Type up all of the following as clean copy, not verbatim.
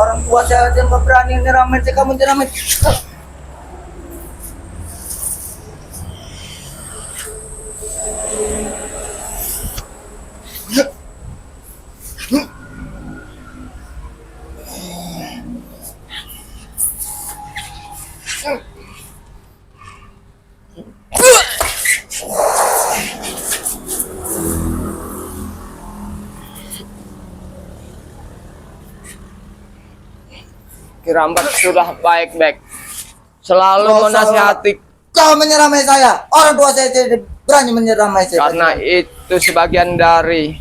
Orang tua saya aja nggak berani nyeramain, saya kamu nyeramain. Kirambat sudah baik-baik, selalu menasihati. Kau menyeramai saya. Orang tua saya tidak berani menyeramai saya. Karena itu sebagian dari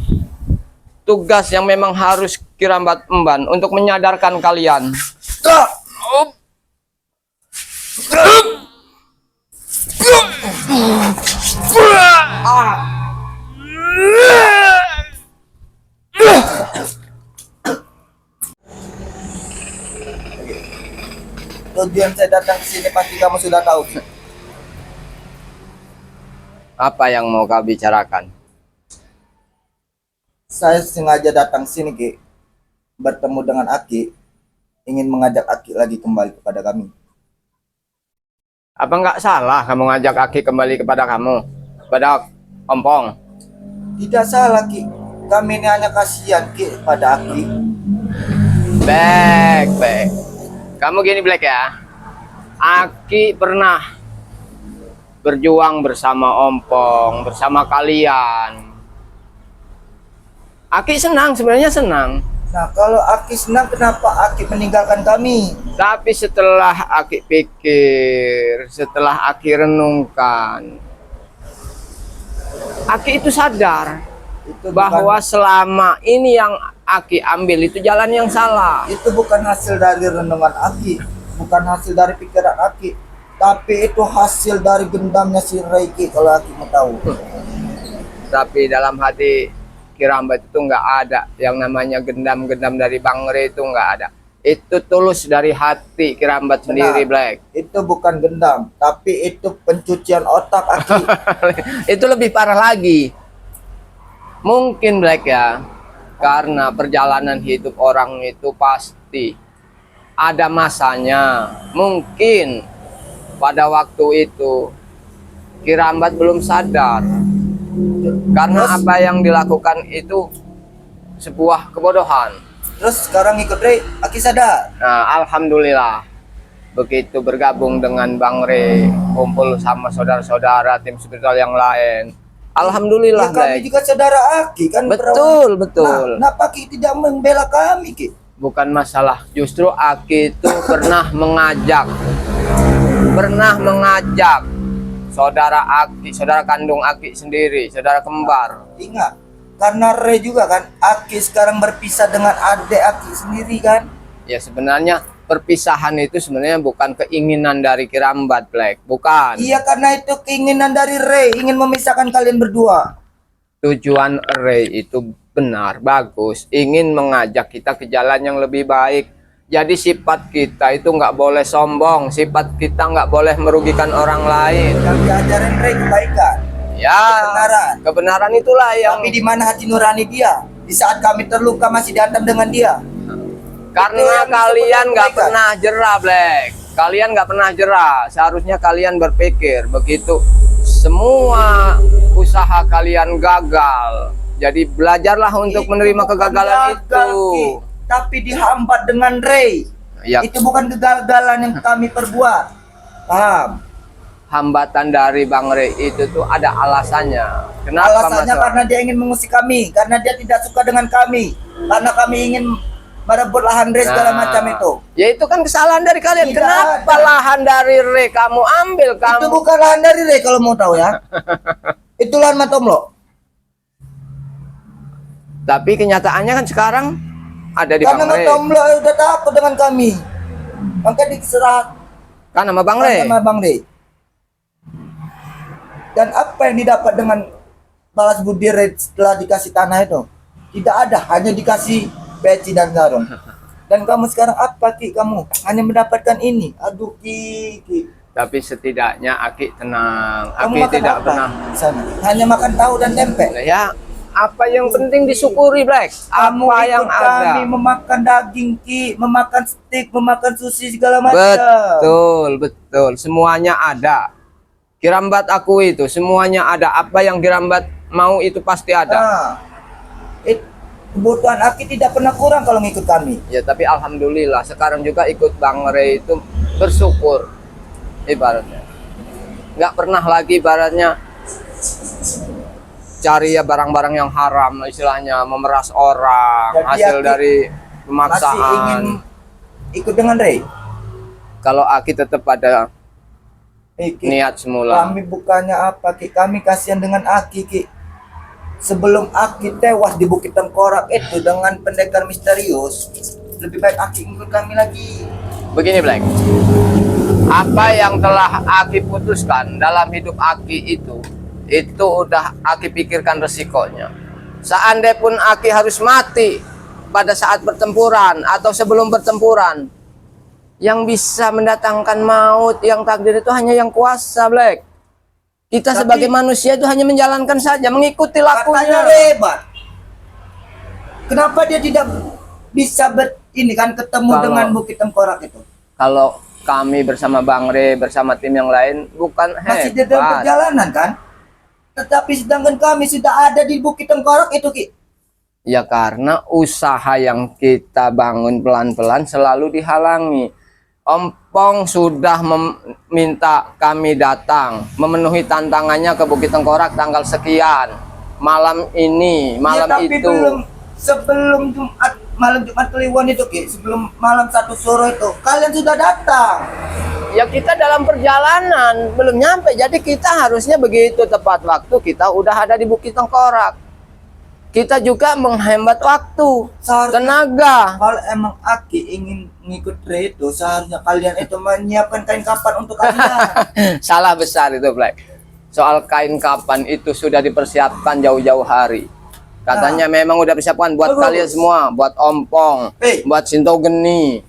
tugas yang memang harus Kirambat emban untuk menyadarkan kalian. Tujuan saya datang ke sini pasti kamu sudah tahu. Apa yang mau kau bicarakan? Saya sengaja datang sini, Ki, bertemu dengan Aki, ingin mengajak Aki lagi kembali kepada kami. Apa nggak salah kamu ngajak Aki kembali kepada kamu, kepada Ompong? Tidak salah, Ki. Kami ini hanya kasihan, Ki, pada Aki. Baik. Kamu gini Black ya. Aki pernah berjuang bersama Ompong, bersama kalian. Aki senang, sebenarnya senang. Nah, kalau Aki senang, kenapa Aki meninggalkan kami? Tapi setelah Aki pikir, setelah Aki renungkan, Aki itu sadar Itu bahwa selama ini yang Aki ambil itu jalan yang salah. itu bukan hasil dari renungan Aki, bukan hasil dari pikiran Aki, tapi itu hasil dari gendamnya si Reiki, kalau Aki mau tahu. Tapi dalam hati Kirambat itu nggak ada yang namanya gendam-gendam dari Bang Re, itu nggak ada. Itu tulus dari hati Kirambat sendiri, Black. Itu bukan gendam, tapi itu pencucian otak Aki. Itu lebih parah lagi. Mungkin Black ya, karena perjalanan hidup orang itu pasti ada masanya. Mungkin pada waktu itu Kirambat belum sadar, karena apa yang dilakukan itu sebuah kebodohan. Terus sekarang ikut Rei, Aki sadar. Nah, alhamdulillah begitu bergabung dengan Bang Re, kumpul sama saudara-saudara tim spiritual yang lain. Alhamdulillah, Ya, kami Black. juga saudara Aki kan. Betul. Nah, kenapa Aki tidak membela kami, Ki? Bukan masalah, justru Aki itu pernah mengajak saudara Aki, saudara kandung Aki sendiri, saudara kembar. Ingat, karena Rei juga kan, Aki sekarang berpisah dengan adik Aki sendiri kan. Ya sebenarnya perpisahan itu sebenarnya bukan keinginan dari Kirambat, Black, bukan. Iya, karena itu keinginan dari Rei, ingin memisahkan kalian berdua. Tujuan Ray itu benar, bagus, ingin mengajak kita ke jalan yang lebih baik. Jadi sifat kita itu nggak boleh sombong, sifat kita nggak boleh merugikan orang lain. Yang diajarin Rei kebaikan, Ya, kebenaran itulah yang. tapi di mana hati nurani dia? Di saat kami terluka masih dihantam dengan dia. Karena kalian nggak pernah jerah, Black. Kalian nggak pernah jerah. Seharusnya kalian berpikir begitu. Semua usaha kalian gagal. Jadi belajarlah untuk menerima kegagalan itu. Tapi dihambat dengan Rei. Ya, Itu bukan kegagalan yang kami perbuat. Paham? hambatan dari Bang Re itu tuh ada alasannya. Kenapa Alasannya masalah? karena dia ingin mengusik kami, karena dia tidak suka dengan kami, karena kami ingin merebut lahan Rei segala macam itu. Ya itu kan kesalahan dari kalian. Tidak Kenapa ada. lahan dari Re kamu ambil? Itu Kamu bukan lahan dari Rei kalau mau tahu ya. Itu lahan Matomlo. tapi kenyataannya kan sekarang ada di Karena Bang Re. Matomlo udah takut dengan kami, maka diserah Kan sama Bang Re. sama Bang Rei. Dan apa yang didapat dengan balas budi Rei setelah dikasih tanah itu? Tidak ada, hanya dikasih peci dan sarung. Dan kamu sekarang apa, Ki? Kamu hanya mendapatkan ini. Aduh, Ki. Tapi setidaknya Aki tenang. Kamu Aki makan tidak apa pernah. di sana? Hanya makan tahu dan tempe. Ya, Apa yang penting disyukuri, Black. Kamu Apa ikut yang kami ada. memakan daging, Ki, memakan steak, memakan sushi segala macam. Betul, betul. Semuanya ada. Kirambat aku itu semuanya ada. Apa yang Kirambat mau itu pasti ada. Nah, kebutuhan Aki tidak pernah kurang kalau ngikut kami. Ya, tapi alhamdulillah sekarang juga ikut Bang Rey itu bersyukur. Ibaratnya. Nggak pernah lagi ibaratnya cari ya barang-barang yang haram, istilahnya memeras orang, Jadi hasil Aki dari Masih pemaksaan. ingin ikut dengan Ray. Kalau Aki tetap ada Ki, niat semula. kami bukannya apa, Ki. Kami kasihan dengan Aki, Ki. Sebelum Aki tewas di Bukit Tengkorak itu dengan pendekar misterius, lebih baik Aki ikut kami lagi. Begini, Black. Apa yang telah Aki putuskan dalam hidup Aki itu udah Aki pikirkan resikonya. Seandainya pun Aki harus mati pada saat pertempuran atau sebelum pertempuran, yang bisa mendatangkan maut, yang takdir itu hanya yang kuasa, Black. Kita Tapi sebagai manusia itu hanya menjalankan saja, mengikuti katanya lakunya. hebat. Kenapa dia tidak bisa ini kan ketemu Kalau- dengan Bukit Tengkorak itu? Kalau kami bersama Bang Rey, bersama tim yang lain, bukan Masih di dalam hebat. perjalanan kan? Tetapi sedangkan kami sudah ada di Bukit Tengkorak itu, Ki. Ya karena usaha yang kita bangun pelan-pelan selalu dihalangi. Ompong sudah meminta kami datang, memenuhi tantangannya ke Bukit Tengkorak tanggal sekian. Malam ini, malam Ya, tapi itu. sebelum malam Jumat Kliwon itu, Ki, sebelum malam 1 Suro itu, kalian sudah datang. Ya kita dalam perjalanan, belum nyampe. Jadi kita harusnya begitu tepat waktu kita udah ada di Bukit Tengkorak. Kita juga menghemat waktu, Seharusnya tenaga. kalau emang Aki ingin ngikut Ray itu, seharusnya kalian itu menyiapkan kain kapan untuk kalian. Salah besar itu, Black. Soal kain kapan itu sudah dipersiapkan jauh-jauh hari. Katanya memang udah persiapkan buat Bagus. kalian semua, buat Ompong, buat Sinto Geni,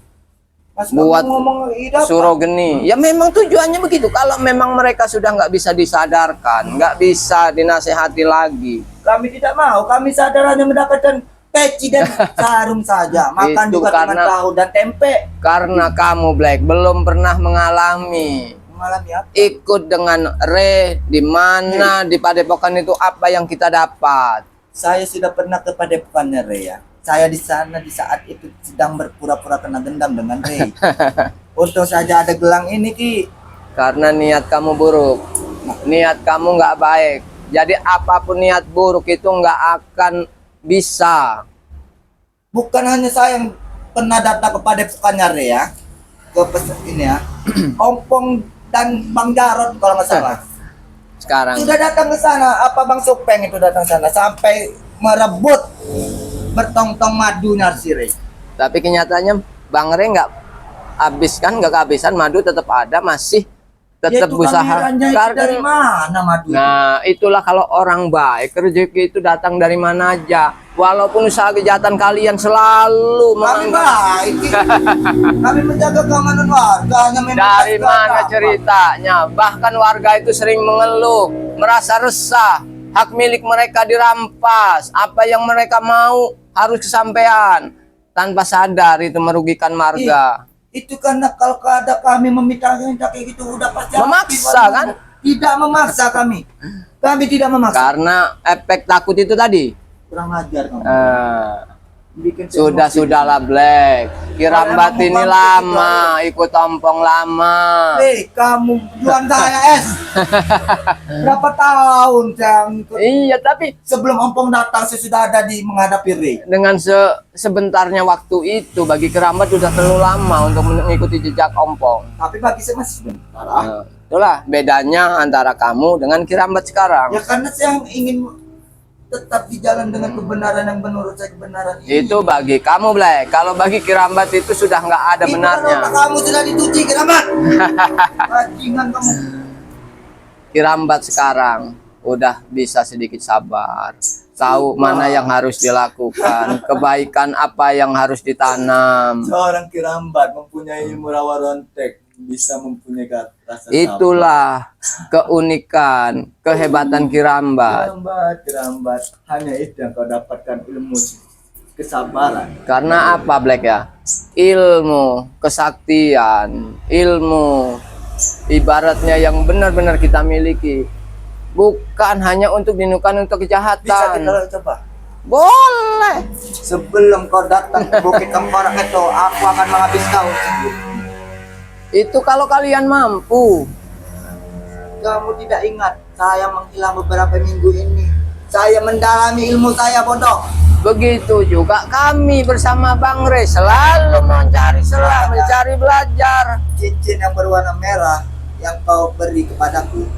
Pas buat kamu ngomong dapat. Suro Geni. Ya memang tujuannya begitu. Kalau memang mereka sudah nggak bisa disadarkan, nggak bisa dinasehati lagi. Kami tidak mau, kami sadar hanya mendapatkan peci dan sarung saja. Makan Itu juga dengan karena- tahu dan tempe. Karena kamu, Black, belum pernah mengalami Mengalami apa? ikut dengan Re di mana di Padepokan itu apa yang kita dapat. Saya sudah pernah ke Padepokannya Ray ya. Saya di sana di saat itu sedang berpura-pura kena dendam dengan Ray. Untung saja ada gelang ini, Ki. Karena niat kamu buruk, niat kamu nggak baik. Jadi apapun niat buruk itu nggak akan bisa. Bukan hanya saya yang pernah datang ke Padepokannya Ray ya. Ke ini ya. Ompong dan Bang Jarot kalau nggak salah. Sekarang Sudah datang ke sana, apa Bang Supeng itu datang sana sampai merebut bertong-tong madunya si Ray. tapi kenyataannya Bang Re nggak habiskan, nggak kehabisan, madu tetap ada, masih tetap Itu usaha. kameranya itu dari mana madu? Nah, itulah kalau orang baik, rezeki itu datang dari mana aja. Walaupun usaha kejahatan kalian selalu Kami menganggap baik, Ki. Kami menjaga keamanan warga, hanya dari membebaskan mana apa. ceritanya. Bahkan warga itu sering mengeluh, merasa resah, hak milik mereka dirampas, apa yang mereka mau harus kesampaian. Tanpa sadar itu merugikan warga. Itu karena kalau ada kami meminta kayak gitu udah pasti Memaksa, habis, kan? Tidak memaksa kami. Kami tidak memaksa. Karena efek takut itu tadi. Kurang ajar kamu. Bikin Sudahlah Black. Kirambat Kalau emang ini mau lama, ikut ompong lama. kamu jualan saya es. Berapa tahun saya ngikut? Iya, tapi Sebelum Ompong datang saya sudah ada di menghadapi Ray. dengan sebentarnya waktu itu bagi Kirambat sudah terlalu lama untuk mengikuti jejak ompong. Tapi bagi saya masih sebentar. Itulah bedanya antara kamu dengan Kirambat sekarang. Ya karena saya ingin tetap di jalan dengan kebenaran yang menurut saya kebenaran ini. Itu bagi kamu, Black. Kalau bagi Kirambat itu sudah nggak ada Itu benarnya. kan otak kamu sudah dicuci, Keramat. Bajingan kamu. Kirambat sekarang udah bisa sedikit sabar, tahu mana yang harus dilakukan, kebaikan apa yang harus ditanam. Seorang Kirambat mempunyai ilmu rawa rontek. bisa mempunyai rasa Itulah keunikan, kehebatan Kirambat. Kerambat. Hanya itu yang kau dapatkan, ilmu kesabaran. Karena apa, Black ya? Ilmu, kesaktian, ilmu ibaratnya yang benar-benar kita miliki. Bukan hanya untuk dinukan untuk Bisa kejahatan. kita coba. Boleh. Sebelum kau datang ke Bukit Kembarak itu, aku akan menghabis kau. Itu kalau kalian mampu. Kamu tidak ingat, saya menghilang beberapa minggu ini. Saya mendalami ilmu saya, bodoh. Begitu juga kami bersama Bang Re selalu mencari celah, mencari belajar. Cincin yang berwarna merah yang kau beri kepadaku,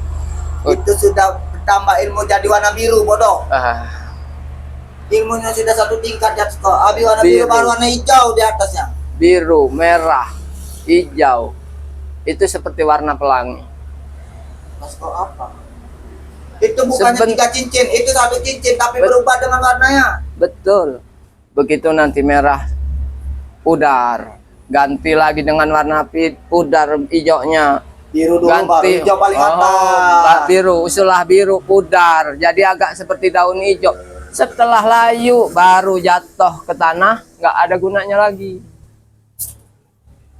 itu sudah bertambah ilmu jadi warna biru, bodoh. Ilmunya sudah satu tingkat di atas kau. Habis warna biru baru warna hijau di atasnya. Biru, merah, hijau. Itu seperti warna pelangi. Mas kau apa? Itu bukannya 3 cincin, itu 1 cincin tapi berubah dengan warnanya. Betul. Begitu nanti merah pudar, ganti lagi dengan warna pudar hijaunya. Biru dulu baru hijau paling atas. Biru, usulah biru pudar. Jadi agak seperti daun hijau. Setelah layu baru jatuh ke tanah, nggak ada gunanya lagi.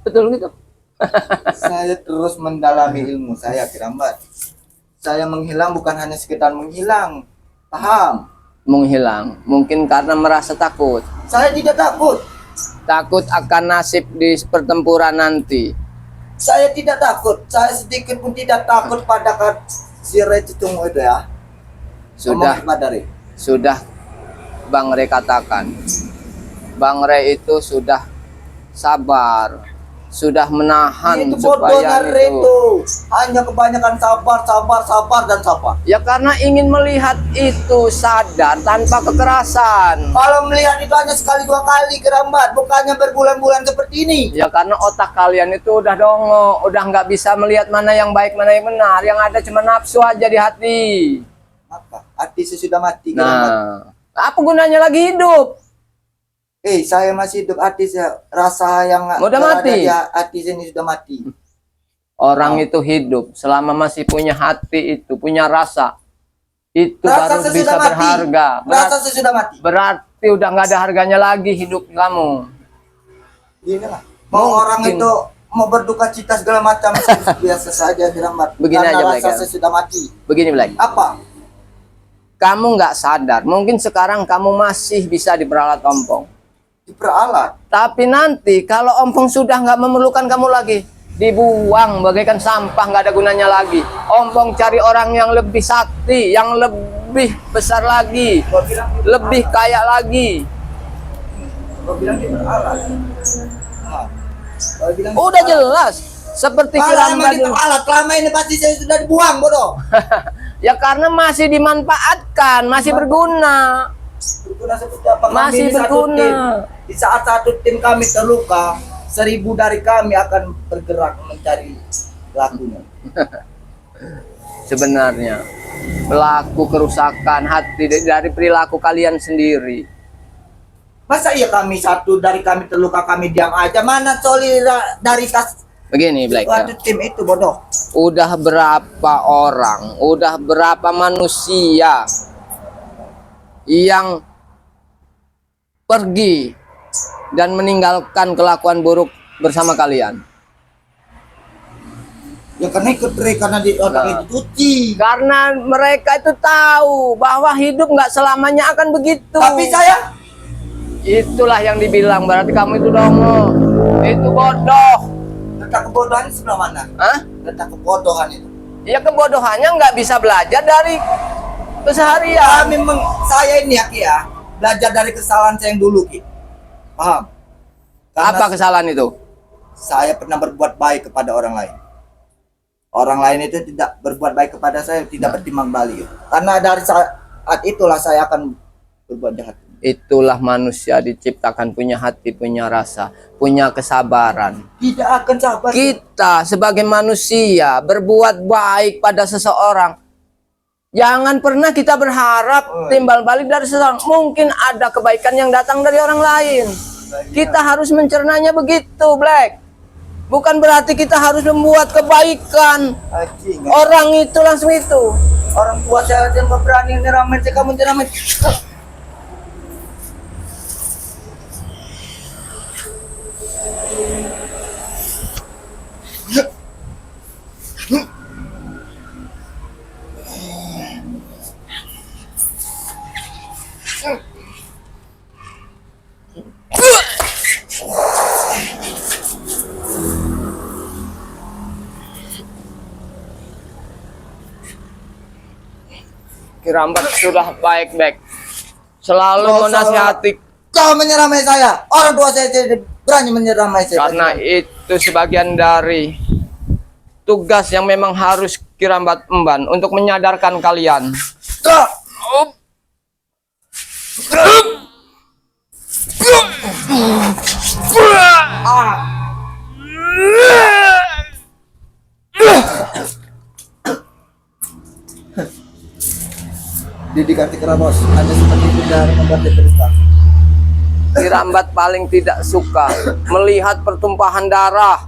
Betul gitu. Saya terus mendalami ilmu saya, Kirambat. Saya menghilang bukan hanya sekedar menghilang. Paham? Menghilang. Mungkin karena merasa takut. Saya tidak takut. Takut akan nasib di pertempuran nanti. Saya tidak takut. Saya sedikit pun tidak takut pada si Recitung itu ya. Sudah Bang Re katakan. Bang Re itu sudah sabar. Sudah menahan itu supaya bodohnya itu hanya kebanyakan sabar dan sabar. Ya karena ingin melihat itu sadar tanpa kekerasan. Kalau melihat itu hanya sekali 2 kali, Kirambat, bukannya berbulan-bulan seperti ini. Ya karena otak kalian itu udah dongo, udah nggak bisa melihat mana yang baik mana yang benar, yang ada cuma nafsu aja di hati. Apa? Hati sudah mati, Kirambat. Nah, apa gunanya lagi hidup? Saya masih hidup, hati saya rasa yang udah mati. Hati ini sudah mati. Orang itu hidup selama masih punya hati itu, punya rasa. Itu baru bisa berharga. Rasa sudah mati. Berarti udah nggak ada harganya lagi hidup kamu. Gini lah. Mau orang itu mau berduka cita segala macam biasa saja, Kirambat. Begini aja, rasa sudah mati. Begini, Black. Apa? Kamu nggak sadar. Mungkin sekarang kamu masih bisa diperalat ompong. Diperalat. Tapi nanti kalau ompong sudah nggak memerlukan kamu lagi, dibuang bagaikan sampah, nggak ada gunanya lagi. Ompong cari orang yang lebih sakti, yang lebih besar lagi, lebih kaya lagi. Kau bilang diperalat. Udah jelas. Seperti Kirambat diperalat, selama ini pasti saya sudah dibuang, bodoh. Ya karena masih dimanfaatkan, masih berguna. Berguna seperti apa? Masih berguna. Di saat satu tim kami terluka, 1000 dari kami akan bergerak mencari pelakunya. Sebenarnya pelaku kerusakan hati dari perilaku kalian sendiri. Masa iya kami satu dari kami terluka kami diam aja? Mana dari Begini, Black. Waktu tim itu, bodoh. Udah berapa orang, udah berapa manusia yang pergi dan meninggalkan kelakuan buruk bersama kalian? Ya karena ikut karena di otak itu cuci. Karena mereka itu tahu bahwa hidup nggak selamanya akan begitu. Tapi saya, itulah yang dibilang berarti kamu itu dongo, itu bodoh. letak kebodohan sebelah mana? Hah? Letak kebodohan itu. Ya kebodohannya nggak bisa belajar dari keseharian. Saya ini ya, belajar dari kesalahan saya yang dulu, Ki. Paham? Karena Apa kesalahan itu? saya pernah berbuat baik kepada orang lain. Orang lain itu tidak berbuat baik kepada saya, tidak bertimbang balik. Karena dari saat itulah saya akan berbuat jahat. Itulah manusia diciptakan punya hati, punya rasa, punya kesabaran. Tidak akan sabar. Kita sebagai manusia berbuat baik pada seseorang, jangan pernah kita berharap timbal balik dari seseorang. Mungkin ada kebaikan yang datang dari orang lain. Kita harus mencernanya begitu, Black. Bukan berarti kita harus membuat kebaikan. Anjing. Orang itu langsung itu. Orang tua saya aja nggak berani nyeramain, kamu nyeramain. Kirambat sudah baik-baik. Selalu Oh, menasihati. Kau menyeramai saya. Orang tua saya tidak berani menyeramai saya. Karena itu sebagian dari tugas yang memang harus Kirambat emban untuk menyadarkan kalian. Kak. Didikan Kerabos, Anda seperti tidak membuat cerita. Kirambat paling tidak suka melihat pertumpahan darah,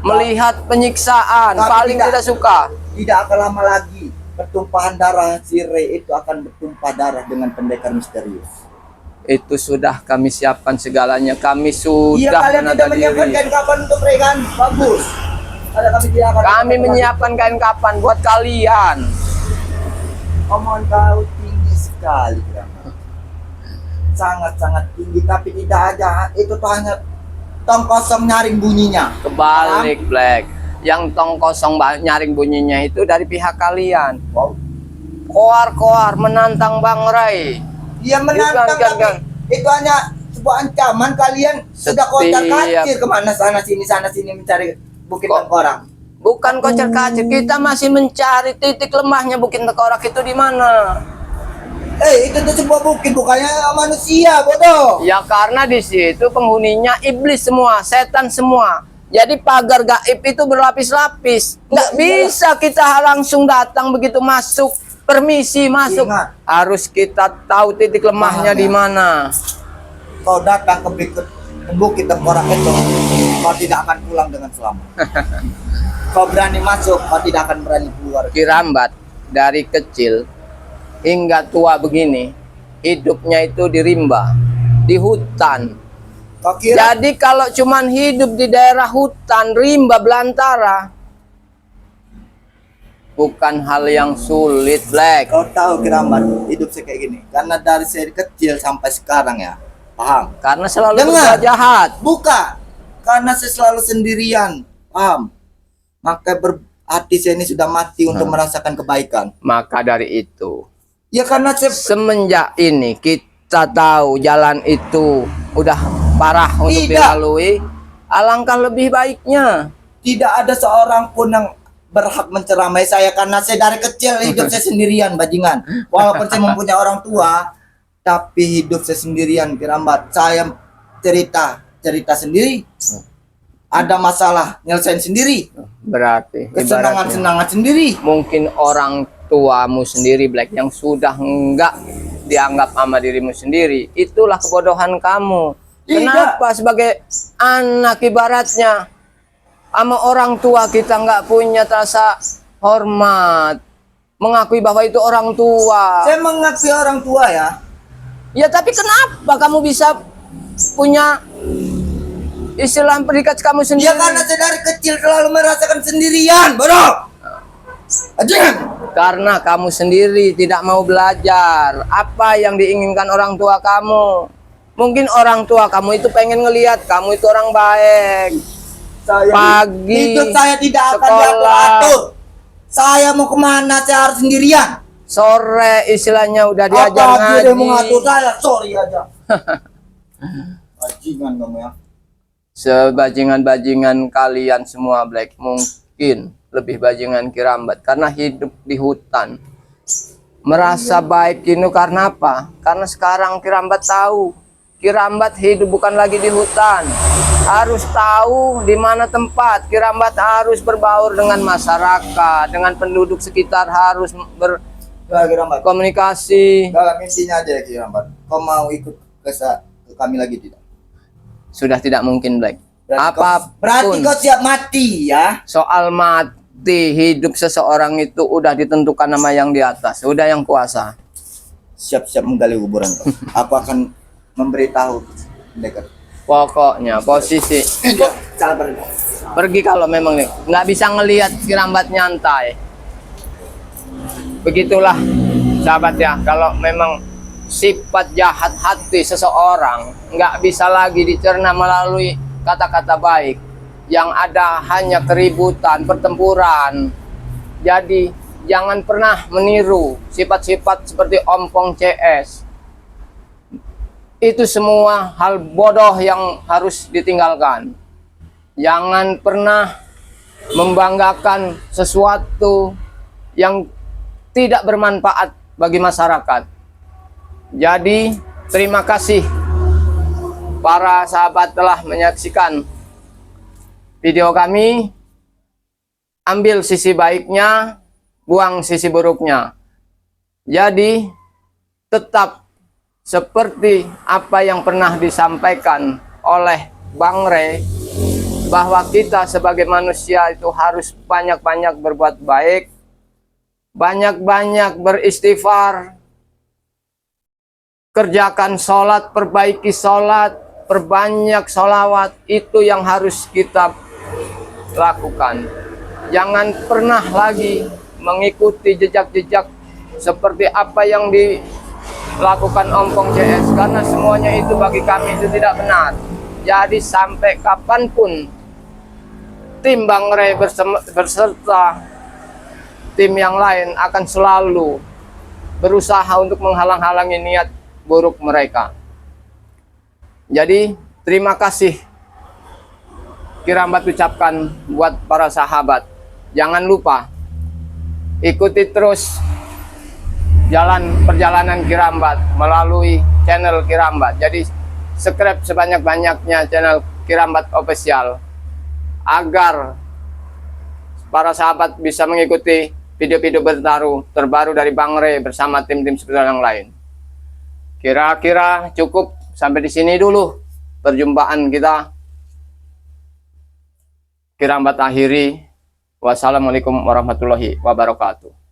melihat penyiksaan, Tapi paling tidak suka. Tidak akan lama lagi pertumpahan darah si Ray itu akan bertumpah darah dengan pendekar misterius. Itu sudah kami siapkan segalanya. Kami Iya, sudah kalian tidak menata menyiapkan diri. kain kapan untuk Ray kan? Bagus. Ada kami tidak akan. Kami menyiapkan kain kapan buat kalian. Omongan kau tinggi sekali, Kirama. Sangat-sangat tinggi, tapi tidak ada. Itu tuh hanya tong kosong nyaring bunyinya. Kebalik, Black. Yang tong kosong nyaring bunyinya itu dari pihak kalian. Wow. Koar-koar menantang Bang Ray. Dia menantang, Bukan, tapi itu hanya sebuah ancaman. Kalian sudah kocar kacir kemana sana sini mencari bukit tengkorak. Bukan kocar kacir, kita masih mencari titik lemahnya Bukit Tengkorak itu di mana. Itu tuh sebuah bukit, bukannya manusia, bodoh. Ya karena di situ penghuninya iblis semua, setan semua. Jadi pagar gaib itu berlapis-lapis. Nggak bisa kita langsung datang begitu masuk, permisi masuk. Ingat. Harus kita tahu titik lemahnya di mana. Kau datang ke bukit tengkorak itu, kau tidak akan pulang dengan selamat. Kau berani masuk, kau tidak akan berani keluar. Kirambat dari kecil hingga tua begini, hidupnya itu di rimba, di hutan. Kau kira Jadi kalau cuman hidup di daerah hutan, rimba, belantara, bukan hal yang sulit, Black. kau tahu Kiraman, hidup saya kayak gini. Karena dari saya kecil sampai sekarang ya, paham? Karena selalu Dengar. berbuat jahat. Bukan, karena saya selalu sendirian, paham? Maka hati saya ini sudah mati untuk merasakan kebaikan. Maka dari itu, Ya karena saya semenjak ini kita tahu jalan itu udah parah untuk Tidak. dilalui, alangkah lebih baiknya. tidak ada seorang pun yang berhak menceramai saya karena saya dari kecil hidup saya sendirian, bajingan. Walaupun saya mempunyai orang tua, tapi hidup saya sendirian, Kirambat. Saya cerita sendiri. Ada masalah, nyelesain sendiri. Berarti ibaratnya Kesenangan-senangan sendiri. mungkin orang tuamu sendiri, Black, yang sudah enggak dianggap sama dirimu sendiri. Itulah kebodohan kamu. Tidak. Kenapa sebagai anak ibaratnya sama orang tua kita nggak punya rasa hormat, mengakui bahwa itu orang tua. Saya mengakui orang tua ya. Ya tapi kenapa kamu bisa punya istilah predikat kamu sendiri? Ya karena saya dari kecil selalu merasakan sendirian, bodoh. Aja. Karena kamu sendiri tidak mau belajar apa yang diinginkan orang tua kamu. Mungkin orang tua kamu itu pengen ngelihat kamu itu orang baik. Pagi, hidup saya tidak akan sekolah. diatur-atur. Saya mau kemana saya harus sendirian. Sore istilahnya udah diajar Apa dia ngaji. mengatur saya? Sorry aja. Bajingan kamu ya. Sebajingan-bajingan kalian semua, Black, mungkin lebih bajingan Kirambat karena hidup di hutan. Merasa baik itu karena apa? Karena sekarang Kirambat tahu Kirambat hidup bukan lagi di hutan. Harus tahu di mana tempat. Kirambat harus berbaur dengan masyarakat, dengan penduduk sekitar, harus Ya, Kirambat. berkomunikasi. Dalam intinya aja ya, Kirambat. Kau mau ikut ke kami lagi tidak? Sudah tidak mungkin, Black. Berarti kau siap mati ya? Soal mati, hidup seseorang itu udah ditentukan nama yang di atas, udah yang kuasa. Siap-siap menggali kuburan kau. Aku akan memberitahu dekat. Pokoknya posisi pergi kalau memang nih nggak bisa ngelihat Kirambat nyantai. Begitulah sahabat ya, kalau memang sifat jahat hati seseorang nggak bisa lagi dicerna melalui kata-kata baik, yang ada hanya keributan, pertempuran. Jadi jangan pernah meniru sifat-sifat seperti ompong CS. Itu semua hal bodoh yang harus ditinggalkan. Jangan pernah membanggakan sesuatu yang tidak bermanfaat bagi masyarakat. Jadi terima kasih para sahabat telah menyaksikan video kami. Ambil sisi baiknya, buang sisi buruknya. Jadi tetap seperti apa yang pernah disampaikan oleh Bang Rey, bahwa kita sebagai manusia itu harus banyak-banyak berbuat baik, banyak-banyak beristighfar, kerjakan sholat, perbaiki sholat, perbanyak sholawat. Itu yang harus kita lakukan. Jangan pernah lagi mengikuti jejak-jejak seperti apa yang dilakukan ompong CS, karena semuanya itu bagi kami itu tidak benar. Jadi sampai kapanpun tim Bang Rey berserta tim yang lain akan selalu berusaha untuk menghalang-halangi niat buruk mereka. Jadi terima kasih Kirambat ucapkan buat para sahabat. Jangan lupa ikuti terus perjalanan Kirambat melalui channel Kirambat. Jadi subscribe sebanyak-banyaknya channel Kirambat Official agar para sahabat bisa mengikuti video-video terbaru dari Bang Rey bersama tim-tim spesial yang lain. Kira-kira cukup sampai di sini dulu perjumpaan kita. Kirambat akhiri. Wassalamualaikum warahmatullahi wabarakatuh.